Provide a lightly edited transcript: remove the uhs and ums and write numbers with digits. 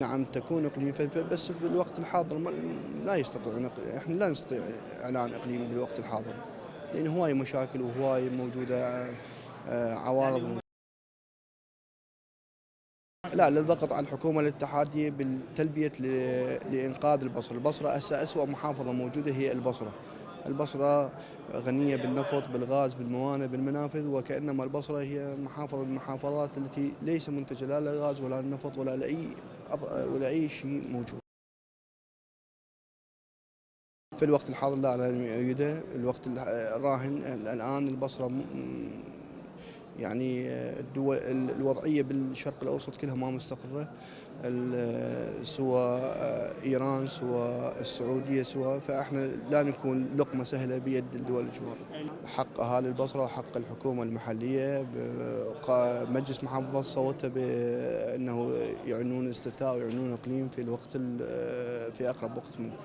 نعم تكون إقليمية بس في الوقت الحاضر لا يستطيعون إحنا لا نستطيع إعلان إقليمي بالوقت الحاضر، لأن هواي مشاكل وهواي موجودة عوارض. لا للضغط على الحكومة الاتحادية بالتلبية لإنقاذ البصرة. البصرة هسه أسوأ محافظة موجودة هي البصرة. البصرة غنية بالنفط بالغاز بالموانئ بالمنافذ، وكأنما البصرة هي محافظة من المحافظات التي ليس منتجة لا للغاز ولا للنفط ولا أي شيء موجود. في الوقت الحاضر لا أنا أؤيده. الوقت الراهن الآن البصرة يعني الدول الوضعية بالشرق الأوسط كلها ما مستقرة، سواء إيران سواء السعودية فإحنا لا نكون لقمة سهلة بيد الدول الجوار. حق أهالي البصرة وحق الحكومة المحلية. مجلس محافظة صوت بأنه يعنون استفتاء ويعنون إقليم في الوقت في أقرب وقت ممكن.